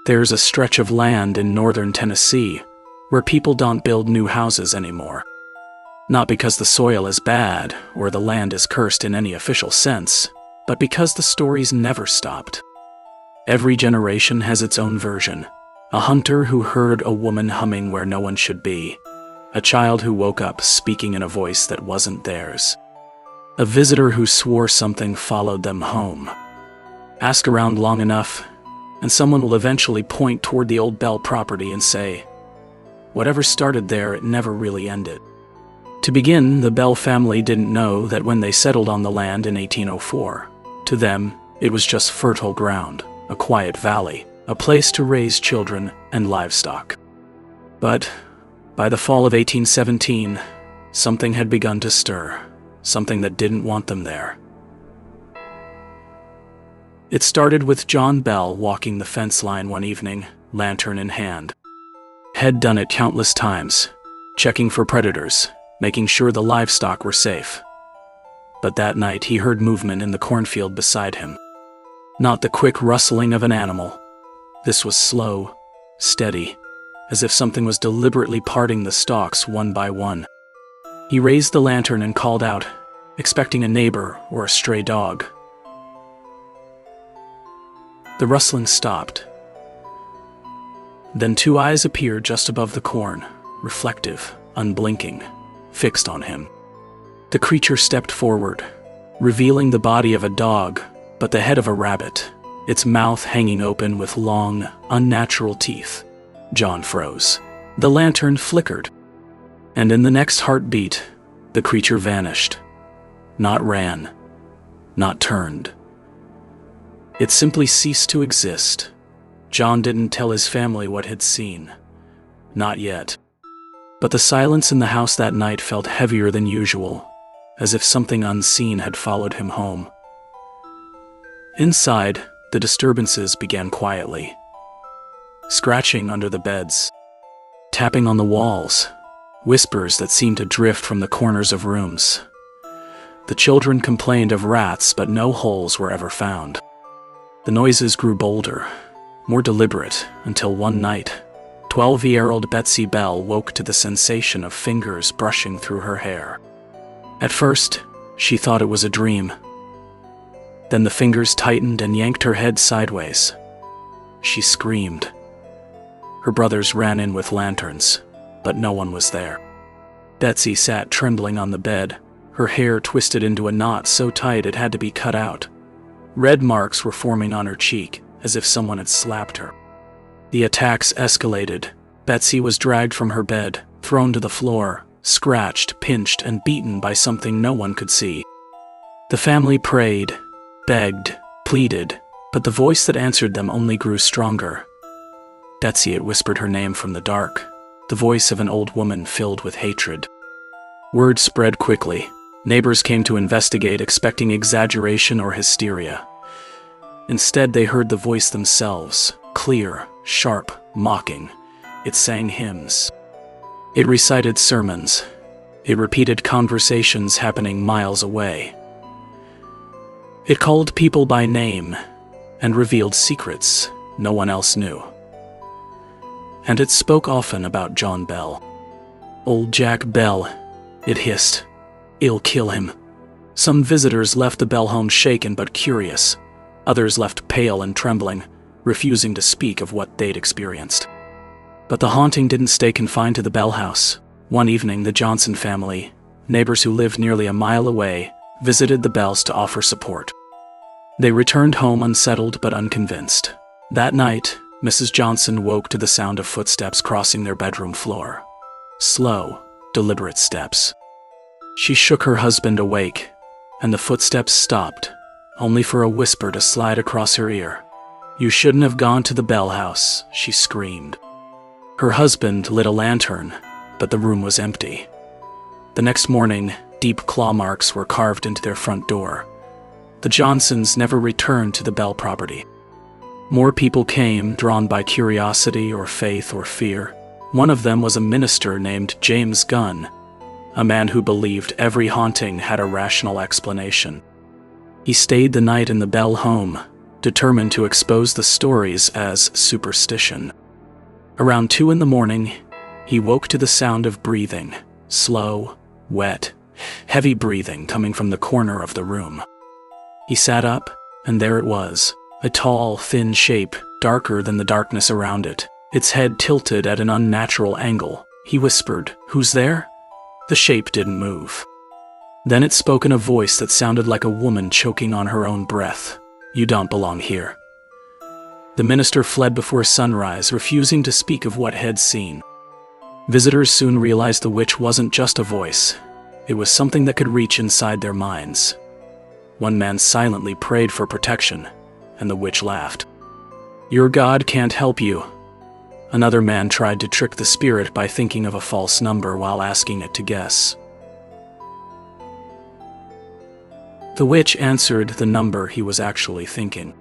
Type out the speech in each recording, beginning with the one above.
There's a stretch of land in northern Tennessee where people don't build new houses anymore. Not because the soil is bad or the land is cursed in any official sense, but because the stories never stopped. Every generation has its own version. A hunter who heard a woman humming where no one should be. A child who woke up speaking in a voice that wasn't theirs. A visitor who swore something followed them home. Ask around long enough, and someone will eventually point toward the old Bell property and say, whatever started there, it never really ended. To begin, the Bell family didn't know that when they settled on the land in 1804, to them, it was just fertile ground, a quiet valley, a place to raise children and livestock. But by the fall of 1817, something had begun to stir, something that didn't want them there. It started with John Bell walking the fence line one evening, lantern in hand. Had done it countless times, checking for predators, making sure the livestock were safe. But that night he heard movement in the cornfield beside him. Not the quick rustling of an animal. This was slow, steady, as if something was deliberately parting the stalks one by one. He raised the lantern and called out, expecting a neighbor or a stray dog. The rustling stopped. Then two eyes appeared just above the corn, reflective, unblinking, fixed on him. The creature stepped forward, revealing the body of a dog, but the head of a rabbit, its mouth hanging open with long, unnatural teeth. John froze. The lantern flickered, and in the next heartbeat, the creature vanished. Not ran, not turned. It simply ceased to exist. John didn't tell his family what he'd seen. Not yet. But the silence in the house that night felt heavier than usual, as if something unseen had followed him home. Inside, the disturbances began quietly. Scratching under the beds, tapping on the walls, whispers that seemed to drift from the corners of rooms. The children complained of rats, but no holes were ever found. The noises grew bolder, more deliberate, until one night, 12-year-old Betsy Bell woke to the sensation of fingers brushing through her hair. At first, she thought it was a dream. Then the fingers tightened and yanked her head sideways. She screamed. Her brothers ran in with lanterns, but no one was there. Betsy sat trembling on the bed, her hair twisted into a knot so tight it had to be cut out. Red marks were forming on her cheek, as if someone had slapped her. The attacks escalated. Betsy was dragged from her bed, thrown to the floor, scratched, pinched, and beaten by something no one could see. The family prayed, begged, pleaded, but the voice that answered them only grew stronger. Betsy had whispered her name from the dark, the voice of an old woman filled with hatred. Word spread quickly. Neighbors came to investigate, expecting exaggeration or hysteria. Instead, they heard the voice themselves, clear, sharp, mocking. It sang hymns. It recited sermons. It repeated conversations happening miles away. It called people by name and revealed secrets no one else knew. And it spoke often about John Bell. Old Jack Bell, it hissed. It'll kill him. Some visitors left the Bell home shaken but curious. Others left pale and trembling, refusing to speak of what they'd experienced. But the haunting didn't stay confined to the Bell house. One evening, the Johnson family, neighbors who lived nearly a mile away, visited the Bells to offer support. They returned home unsettled but unconvinced. That night, Mrs. Johnson woke to the sound of footsteps crossing their bedroom floor. Slow, deliberate steps. She shook her husband awake, and the footsteps stopped, only for a whisper to slide across her ear. "You shouldn't have gone to the Bell house," she screamed. Her husband lit a lantern, but the room was empty. The next morning, deep claw marks were carved into their front door. The Johnsons never returned to the Bell property. More people came, drawn by curiosity or faith or fear. One of them was a minister named James Gunn, a man who believed every haunting had a rational explanation. He stayed the night in the Bell home, determined to expose the stories as superstition. Around 2 in the morning, he woke to the sound of breathing, slow, wet, heavy breathing coming from the corner of the room. He sat up, and there it was, a tall, thin shape, darker than the darkness around it, its head tilted at an unnatural angle. He whispered, "Who's there?" The shape didn't move. Then it spoke in a voice that sounded like a woman choking on her own breath. "You don't belong here." The minister fled before sunrise, refusing to speak of what he'd seen. Visitors soon realized the witch wasn't just a voice. It was something that could reach inside their minds. One man silently prayed for protection, and the witch laughed. "Your God can't help you." Another man tried to trick the spirit by thinking of a false number while asking it to guess. The witch answered the number he was actually thinking.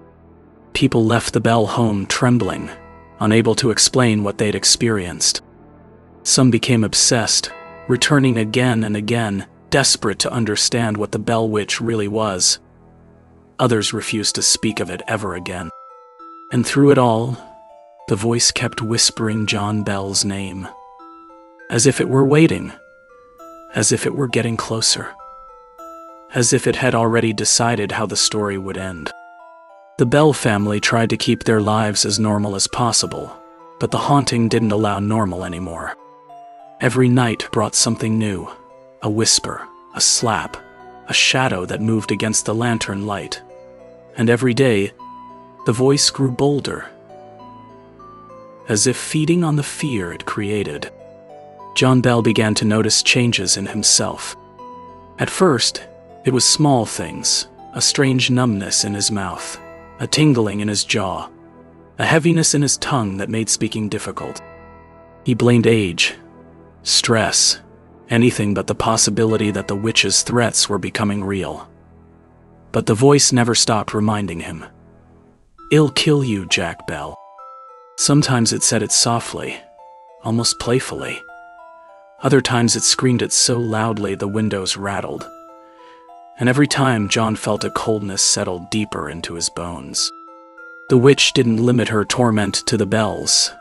People left the Bell home trembling, unable to explain what they'd experienced. Some became obsessed, returning again and again, desperate to understand what the Bell Witch really was. Others refused to speak of it ever again. And through it all, the voice kept whispering John Bell's name, as if it were waiting, as if it were getting closer, as if it had already decided how the story would end. The Bell family tried to keep their lives as normal as possible, but the haunting didn't allow normal anymore. Every night brought something new, a whisper, a slap, a shadow that moved against the lantern light. And every day, the voice grew bolder, as if feeding on the fear it created. John Bell began to notice changes in himself. At first, it was small things, a strange numbness in his mouth, a tingling in his jaw, a heaviness in his tongue that made speaking difficult. He blamed age, stress, anything but the possibility that the witch's threats were becoming real. But the voice never stopped reminding him, "I'll kill you, Jack Bell." Sometimes it said it softly, almost playfully. Other times it screamed it so loudly the windows rattled. And every time John felt a coldness settle deeper into his bones. The witch didn't limit her torment to the Bells.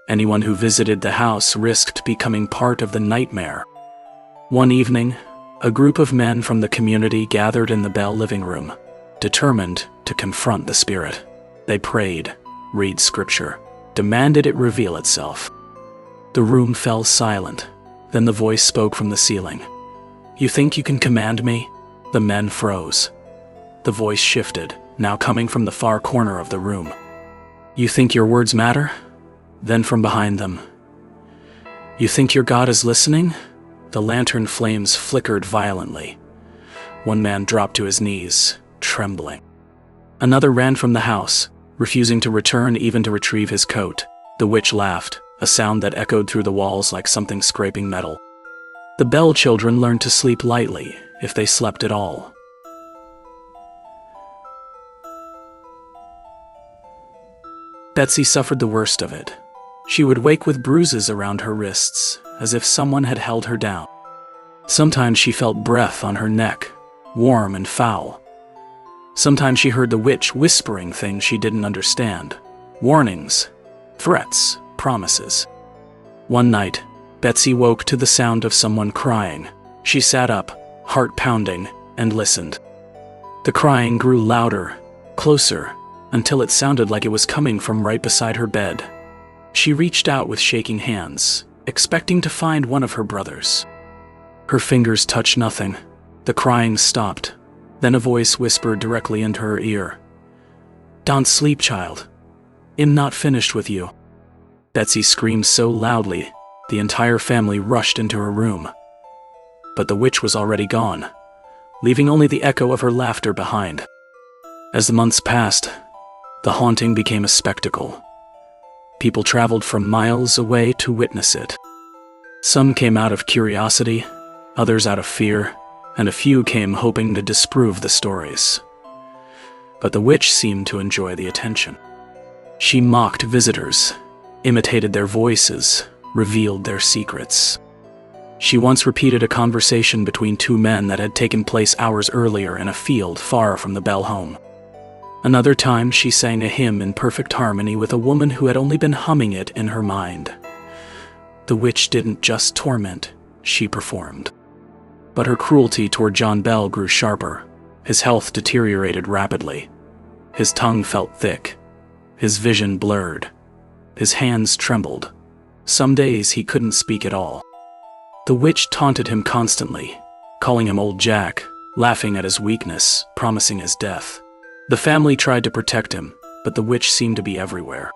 Anyone who visited the house risked becoming part of the nightmare. One evening, a group of men from the community gathered in the Bell living room, determined to confront the spirit. They prayed, read scripture, demanded it reveal itself. The room fell silent. Then the voice spoke from the ceiling. "You think you can command me?" The men froze. The voice shifted, now coming from the far corner of the room. "You think your words matter?" Then from behind them. "You think your God is listening?" The lantern flames flickered violently. One man dropped to his knees, trembling. Another ran from the house, refusing to return even to retrieve his coat. The witch laughed, a sound that echoed through the walls like something scraping metal. The Bell children learned to sleep lightly, if they slept at all. Betsy suffered the worst of it. She would wake with bruises around her wrists, as if someone had held her down. Sometimes she felt breath on her neck, warm and foul. Sometimes she heard the witch whispering things she didn't understand. Warnings, threats, promises. One night, Betsy woke to the sound of someone crying. She sat up, heart pounding, and listened. The crying grew louder, closer, until it sounded like it was coming from right beside her bed. She reached out with shaking hands, expecting to find one of her brothers. Her fingers touched nothing. The crying stopped. Then a voice whispered directly into her ear. "Don't sleep, child. I'm not finished with you." Betsy screamed so loudly, the entire family rushed into her room. But the witch was already gone, leaving only the echo of her laughter behind. As the months passed, the haunting became a spectacle. People traveled from miles away to witness it. Some came out of curiosity, others out of fear, and a few came hoping to disprove the stories. But the witch seemed to enjoy the attention. She mocked visitors, imitated their voices, revealed their secrets. She once repeated a conversation between two men that had taken place hours earlier in a field far from the Bell home. Another time she sang a hymn in perfect harmony with a woman who had only been humming it in her mind. The witch didn't just torment, she performed. But her cruelty toward John Bell grew sharper. His health deteriorated rapidly. His tongue felt thick. His vision blurred. His hands trembled. Some days he couldn't speak at all. The witch taunted him constantly, calling him Old Jack, laughing at his weakness, promising his death. The family tried to protect him, but the witch seemed to be everywhere.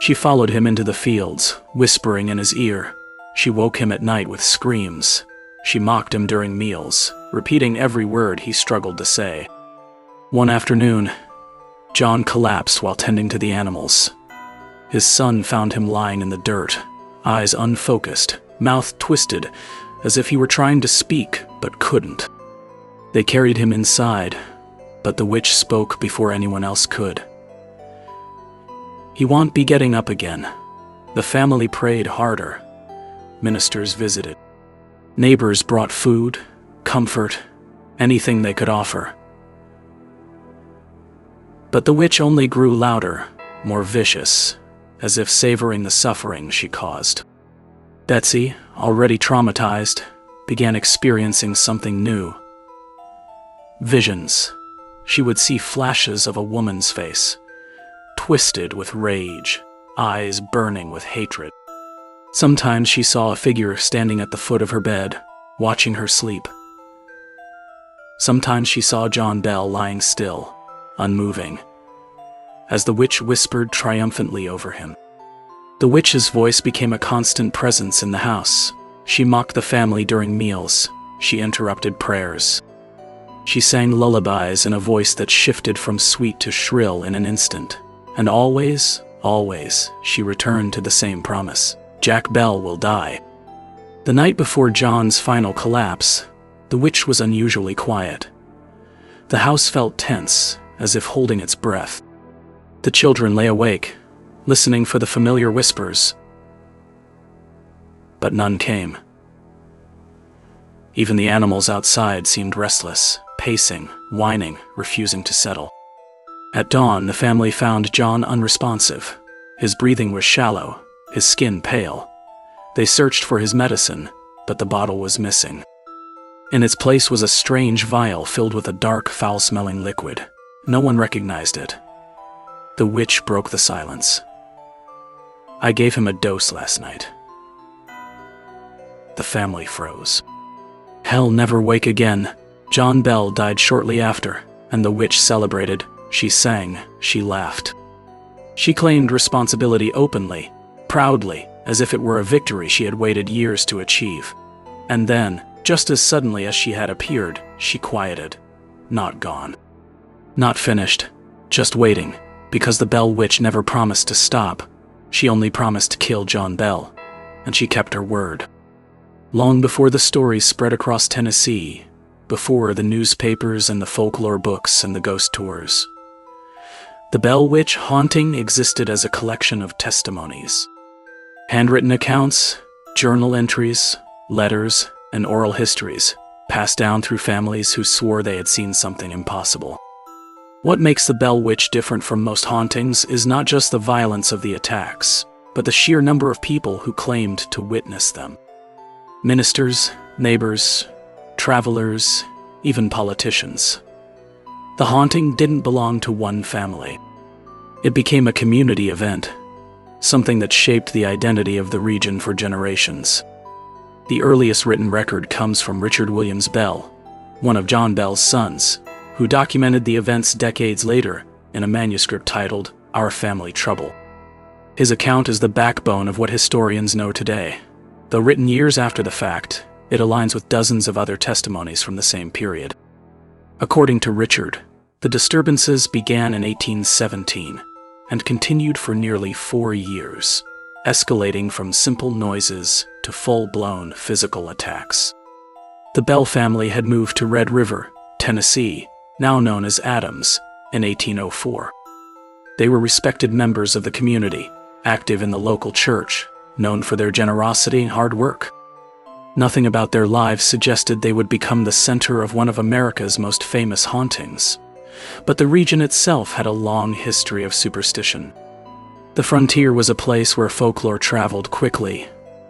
She followed him into the fields, whispering in his ear. She woke him at night with screams. She mocked him during meals, repeating every word he struggled to say. One afternoon, John collapsed while tending to the animals. His son found him lying in the dirt, eyes unfocused, mouth twisted, as if he were trying to speak but couldn't. They carried him inside, but the witch spoke before anyone else could. He won't be getting up again. The family prayed harder. Ministers visited. Neighbors brought food, comfort, anything they could offer. But the witch only grew louder, more vicious, as if savoring the suffering she caused. Betsy, already traumatized, began experiencing something new. Visions. She would see flashes of a woman's face, twisted with rage, eyes burning with hatred. Sometimes she saw a figure standing at the foot of her bed, watching her sleep. Sometimes she saw John Bell lying still, unmoving, as the witch whispered triumphantly over him. The witch's voice became a constant presence in the house. She mocked the family during meals. She interrupted prayers. She sang lullabies in a voice that shifted from sweet to shrill in an instant. And always, always, she returned to the same promise. Jack Bell will die. The night before John's final collapse, the witch was unusually quiet. The house felt tense, as if holding its breath. The children lay awake, listening for the familiar whispers. But none came. Even the animals outside seemed restless, pacing, whining, refusing to settle. At dawn, the family found John unresponsive. His breathing was shallow, his skin pale. They searched for his medicine, but the bottle was missing. In its place was a strange vial filled with a dark, foul-smelling liquid. No one recognized it. The witch broke the silence. I gave him a dose last night. The family froze. Hell never wake again. John Bell died shortly after, and the witch celebrated. She sang, she laughed. She claimed responsibility openly, proudly, as if it were a victory she had waited years to achieve. And then, just as suddenly as she had appeared, she quieted. Not gone. Not finished. Just waiting, because the Bell Witch never promised to stop. She only promised to kill John Bell, and she kept her word. Long before the stories spread across Tennessee, before the newspapers and the folklore books and the ghost tours, the Bell Witch haunting existed as a collection of testimonies. Handwritten accounts, journal entries, letters, and oral histories, passed down through families who swore they had seen something impossible. What makes the Bell Witch different from most hauntings is not just the violence of the attacks, but the sheer number of people who claimed to witness them. Ministers, neighbors, travelers, even politicians. The haunting didn't belong to one family. It became a community event, something that shaped the identity of the region for generations. The earliest written record comes from Richard Williams Bell, one of John Bell's sons, who documented the events decades later in a manuscript titled Our Family Trouble. His account is the backbone of what historians know today. Though written years after the fact, it aligns with dozens of other testimonies from the same period. According to Richard, the disturbances began in 1817 and continued for nearly 4 years, escalating from simple noises to full-blown physical attacks. The Bell family had moved to Red River, Tennessee, now known as Adams, in 1804. They were respected members of the community, active in the local church, known for their generosity and hard work. Nothing about their lives suggested they would become the center of one of America's most famous hauntings. but the region itself had a long history of superstition. The frontier was a place where folklore traveled quickly,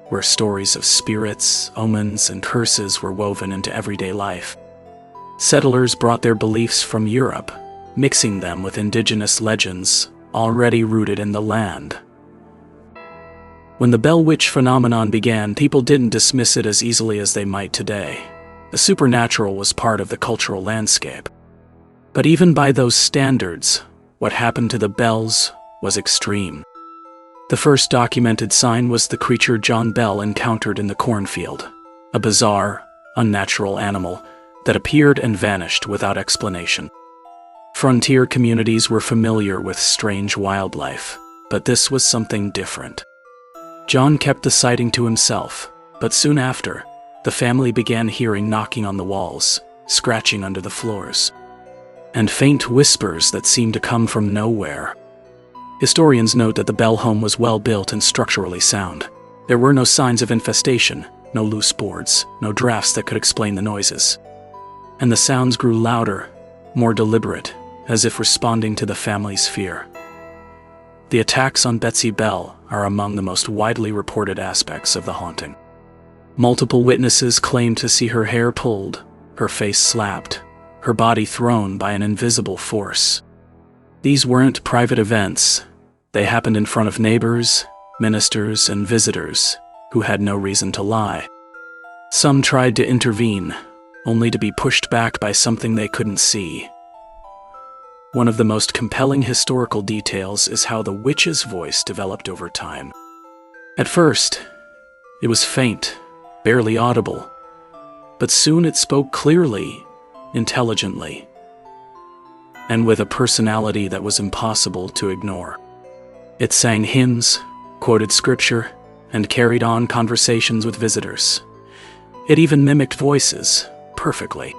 where stories of spirits, omens, and curses were woven into everyday life. Settlers brought their beliefs from Europe, mixing them with indigenous legends already rooted in the land. When the Bell Witch phenomenon began, people didn't dismiss it as easily as they might today. The supernatural was part of the cultural landscape. But even by those standards, what happened to the Bells was extreme. The first documented sign was the creature John Bell encountered in the cornfield, a bizarre, unnatural animal that appeared and vanished without explanation. Frontier communities were familiar with strange wildlife, but this was something different. John kept the sighting to himself, but soon after, the family began hearing knocking on the walls, scratching under the floors, and faint whispers that seemed to come from nowhere. Historians note that the Bell home was well built and structurally sound. There were no signs of infestation, no loose boards, no drafts that could explain the noises. And the sounds grew louder, more deliberate, as if responding to the family's fear. The attacks on Betsy Bell are among the most widely reported aspects of the haunting. Multiple witnesses claimed to see her hair pulled, her face slapped, her body thrown by an invisible force. These weren't private events. They happened in front of neighbors, ministers, and visitors who had no reason to lie. Some tried to intervene, only to be pushed back by something they couldn't see. One of the most compelling historical details is how the witch's voice developed over time. At first, it was faint, barely audible, but soon it spoke clearly, intelligently, and with a personality that was impossible to ignore. It sang hymns, quoted scripture, and carried on conversations with visitors. It even mimicked voices perfectly.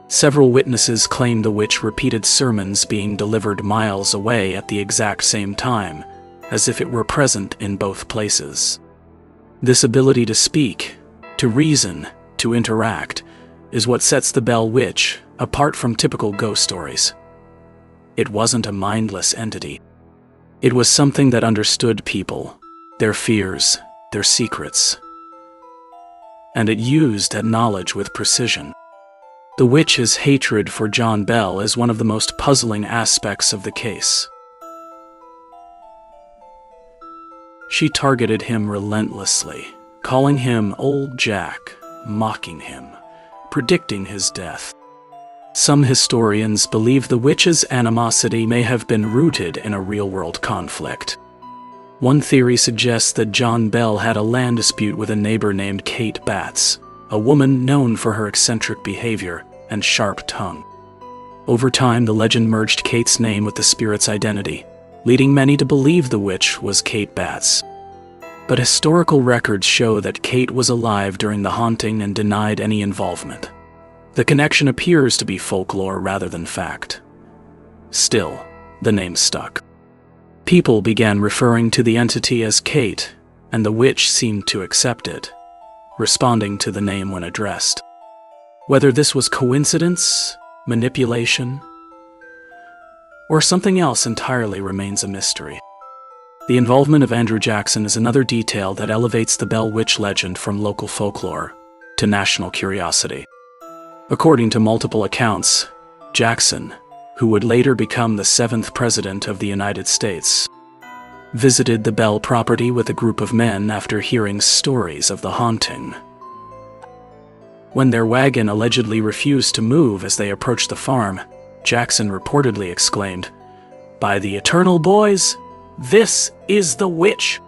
Several witnesses claimed the witch repeated sermons being delivered miles away at the exact same time, as if it were present in both places. This ability to speak, to reason, to interact, is what sets the Bell Witch apart from typical ghost stories. It wasn't a mindless entity. It was something that understood people, their fears, their secrets, and it used that knowledge with precision. The witch's hatred for John Bell is one of the most puzzling aspects of the case. She targeted him relentlessly, calling him Old Jack, mocking him, predicting his death. Some historians believe the witch's animosity may have been rooted in a real-world conflict. One theory suggests that John Bell had a land dispute with a neighbor named Kate Batts, a woman known for her eccentric behavior and sharp tongue. Over time, the legend merged Kate's name with the spirit's identity, leading many to believe the witch was Kate Batts. But historical records show that Kate was alive during the haunting and denied any involvement. The connection appears to be folklore rather than fact. Still, the name stuck. People began referring to the entity as Kate, and the witch seemed to accept it, responding to the name when addressed. Whether this was coincidence, manipulation, or something else entirely remains a mystery. The involvement of Andrew Jackson is another detail that elevates the Bell Witch legend from local folklore to national curiosity. According to multiple accounts, Jackson, who would later become the 7th President of the United States, visited the Bell property with a group of men after hearing stories of the haunting. When their wagon allegedly refused to move as they approached the farm, Jackson reportedly exclaimed, "By the eternal boys, this is the witch!"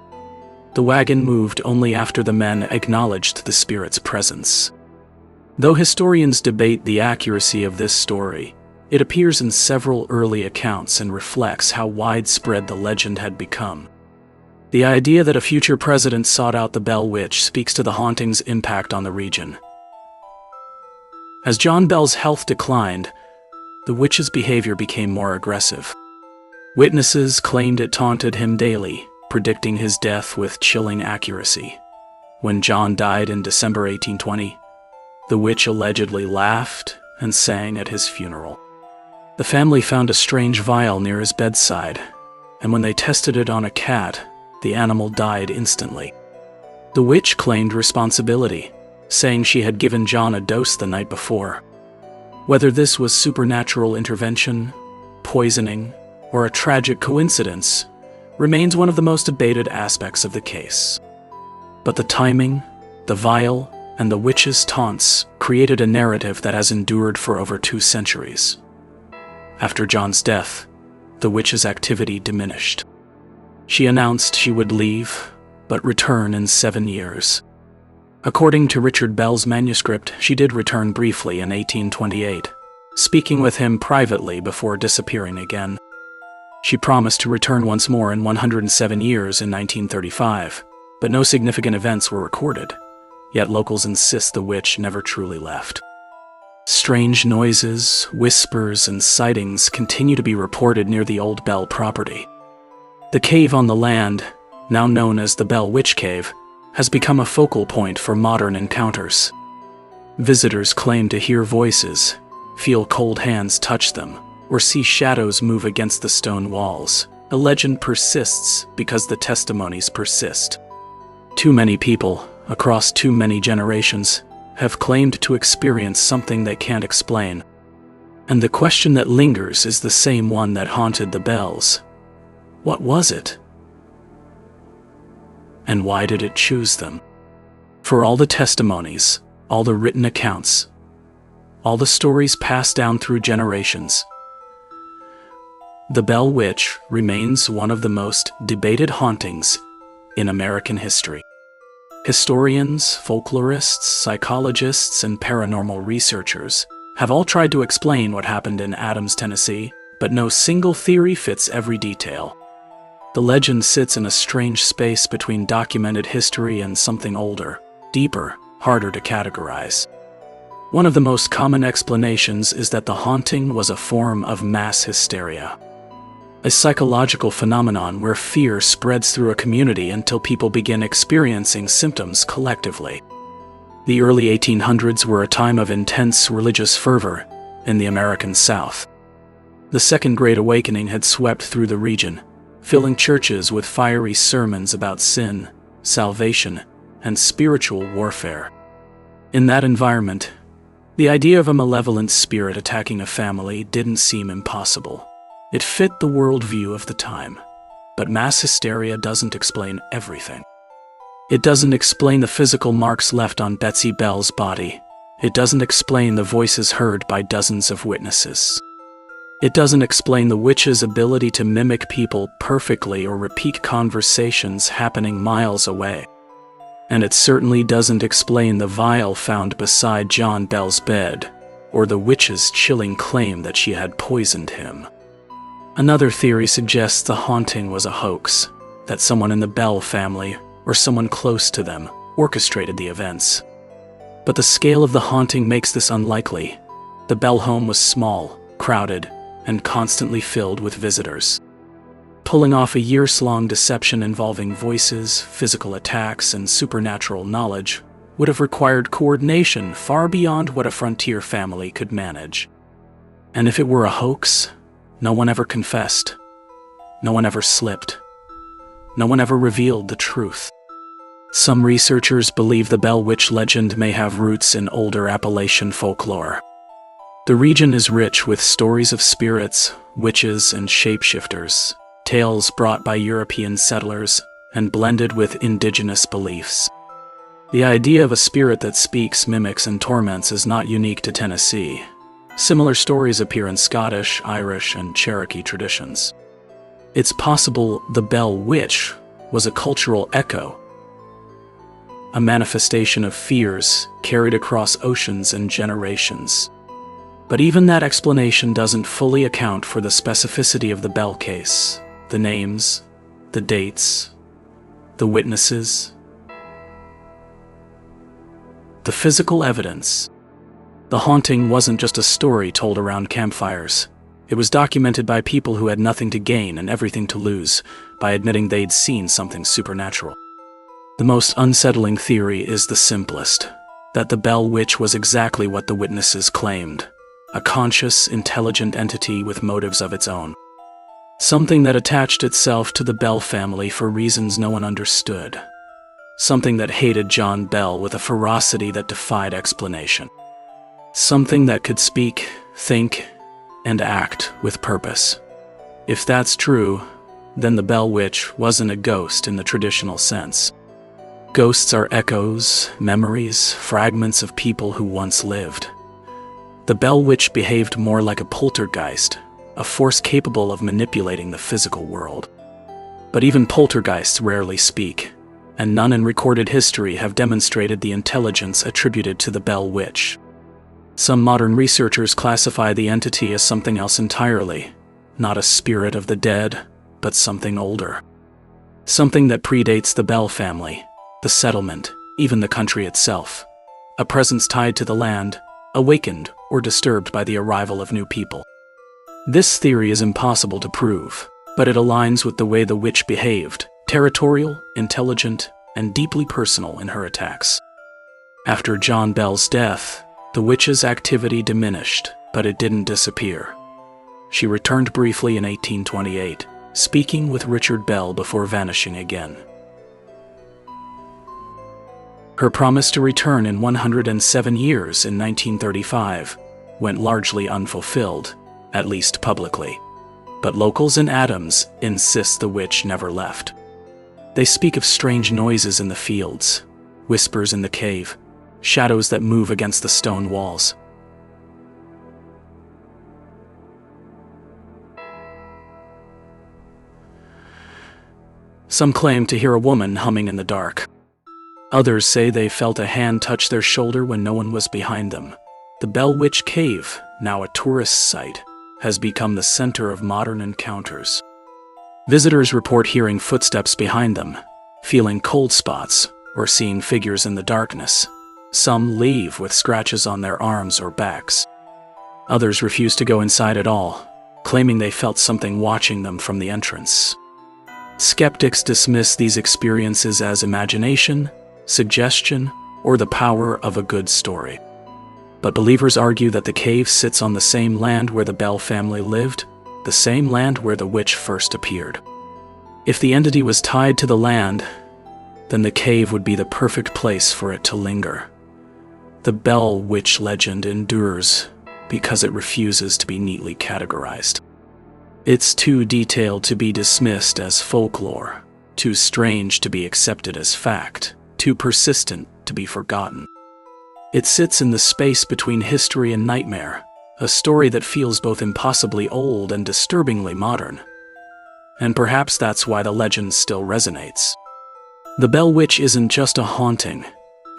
The wagon moved only after the men acknowledged the spirit's presence. Though historians debate the accuracy of this story, it appears in several early accounts and reflects how widespread the legend had become. The idea that a future president sought out the Bell Witch speaks to the haunting's impact on the region. As John Bell's health declined, the witch's behavior became more aggressive. Witnesses claimed it taunted him daily, predicting his death with chilling accuracy. When John died in December 1820, the witch allegedly laughed and sang at his funeral. The family found a strange vial near his bedside, and when they tested it on a cat, the animal died instantly. The witch claimed responsibility, saying she had given John a dose the night before. Whether this was supernatural intervention, poisoning, or a tragic coincidence remains one of the most debated aspects of the case. But the timing, the vial, and the witch's taunts created a narrative that has endured for over 2 centuries. After John's death, the witch's activity diminished. She announced she would leave, but return in 7 years. According to Richard Bell's manuscript, she did return briefly in 1828, speaking with him privately before disappearing again. She promised to return once more in 107 years in 1935, but no significant events were recorded, yet locals insist the witch never truly left. Strange noises, whispers, and sightings continue to be reported near the old Bell property. The cave on the land, now known as the Bell Witch Cave, has become a focal point for modern encounters. Visitors claim to hear voices, feel cold hands touch them, or see shadows move against the stone walls. A legend persists because the testimonies persist. Too many people, across too many generations, have claimed to experience something they can't explain. And the question that lingers is the same one that haunted the Bells. What was it? And why did it choose them? For all the testimonies, all the written accounts, all the stories passed down through generations, the Bell Witch remains one of the most debated hauntings in American history. Historians, folklorists, psychologists, and paranormal researchers have all tried to explain what happened in Adams, Tennessee, but no single theory fits every detail. The legend sits in a strange space between documented history and something older, deeper, harder to categorize. One of the most common explanations is that the haunting was a form of mass hysteria, a psychological phenomenon where fear spreads through a community until people begin experiencing symptoms collectively. The early 1800s were a time of intense religious fervor in the American South. The Second Great Awakening had swept through the region, filling churches with fiery sermons about sin, salvation, and spiritual warfare. In that environment, the idea of a malevolent spirit attacking a family didn't seem impossible. It fit the worldview of the time. But mass hysteria doesn't explain everything. It doesn't explain the physical marks left on Betsy Bell's body. It doesn't explain the voices heard by dozens of witnesses. It doesn't explain the witch's ability to mimic people perfectly or repeat conversations happening miles away. And it certainly doesn't explain the vial found beside John Bell's bed, or the witch's chilling claim that she had poisoned him. Another theory suggests the haunting was a hoax, that someone in the Bell family, or someone close to them, orchestrated the events. But the scale of the haunting makes this unlikely. The Bell home was small, crowded, and constantly filled with visitors. Pulling off a years-long deception involving voices, physical attacks, and supernatural knowledge would have required coordination far beyond what a frontier family could manage. And if it were a hoax, no one ever confessed. No one ever slipped. No one ever revealed the truth. Some researchers believe the Bell Witch legend may have roots in older Appalachian folklore. The region is rich with stories of spirits, witches, and shapeshifters, tales brought by European settlers and blended with indigenous beliefs. The idea of a spirit that speaks, mimics, and torments is not unique to Tennessee. Similar stories appear in Scottish, Irish, and Cherokee traditions. It's possible the Bell Witch was a cultural echo, a manifestation of fears carried across oceans and generations. But even that explanation doesn't fully account for the specificity of the Bell case, the names, the dates, the witnesses, the physical evidence. The haunting wasn't just a story told around campfires. It was documented by people who had nothing to gain and everything to lose by admitting they'd seen something supernatural. The most unsettling theory is the simplest, that the Bell Witch was exactly what the witnesses claimed, a conscious, intelligent entity with motives of its own. Something that attached itself to the Bell family for reasons no one understood. Something that hated John Bell with a ferocity that defied explanation. Something that could speak, think, and act with purpose. If that's true, then the Bell Witch wasn't a ghost in the traditional sense. Ghosts are echoes, memories, fragments of people who once lived. The Bell Witch behaved more like a poltergeist, a force capable of manipulating the physical world. But even poltergeists rarely speak, and none in recorded history have demonstrated the intelligence attributed to the Bell Witch. Some modern researchers classify the entity as something else entirely, not a spirit of the dead, but something older. Something that predates the Bell family, the settlement, even the country itself. A presence tied to the land, awakened or disturbed by the arrival of new people. This theory is impossible to prove, but it aligns with the way the witch behaved, territorial, intelligent, and deeply personal in her attacks. After John Bell's death, the witch's activity diminished, but it didn't disappear. She returned briefly in 1828, speaking with Richard Bell before vanishing again. Her promise to return in 107 years in 1935 went largely unfulfilled, at least publicly. But locals in Adams insist the witch never left. They speak of strange noises in the fields, whispers in the cave, shadows that move against the stone walls. Some claim to hear a woman humming in the dark. Others say they felt a hand touch their shoulder when no one was behind them. The Bell Witch Cave, now a tourist site, has become the center of modern encounters. Visitors report hearing footsteps behind them, feeling cold spots, or seeing figures in the darkness. Some leave with scratches on their arms or backs. Others refuse to go inside at all, claiming they felt something watching them from the entrance. Skeptics dismiss these experiences as imagination, suggestion, or the power of a good story. But believers argue that the cave sits on the same land where the Bell family lived, the same land where the witch first appeared. If the entity was tied to the land, then the cave would be the perfect place for it to linger. The Bell Witch legend endures because it refuses to be neatly categorized. It's too detailed to be dismissed as folklore, too strange to be accepted as fact, too persistent to be forgotten. It sits in the space between history and nightmare, a story that feels both impossibly old and disturbingly modern. And perhaps that's why the legend still resonates. The Bell Witch isn't just a haunting,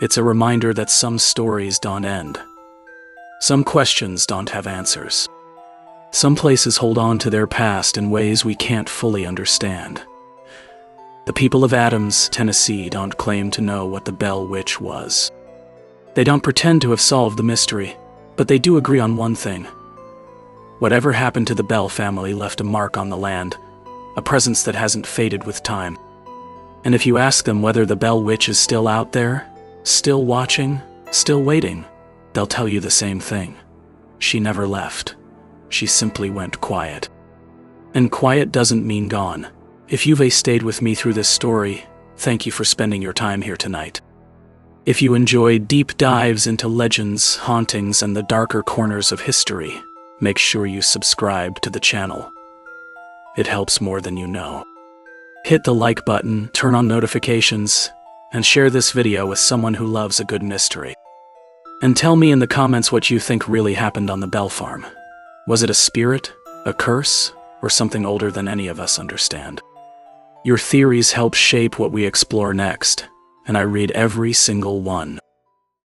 it's a reminder that some stories don't end. Some questions don't have answers. Some places hold on to their past in ways we can't fully understand. The people of Adams, Tennessee don't claim to know what the Bell Witch was. They don't pretend to have solved the mystery, but they do agree on one thing. Whatever happened to the Bell family left a mark on the land, a presence that hasn't faded with time. And if you ask them whether the Bell Witch is still out there, still watching, still waiting, they'll tell you the same thing. She never left. She simply went quiet. And quiet doesn't mean gone. If you've stayed with me through this story, thank you for spending your time here tonight. If you enjoy deep dives into legends, hauntings, and the darker corners of history, make sure you subscribe to the channel. It helps more than you know. Hit the like button, turn on notifications, and share this video with someone who loves a good mystery. And tell me in the comments what you think really happened on the Bell farm. Was it a spirit, a curse, or something older than any of us understand? Your theories help shape what we explore next, and I read every single one.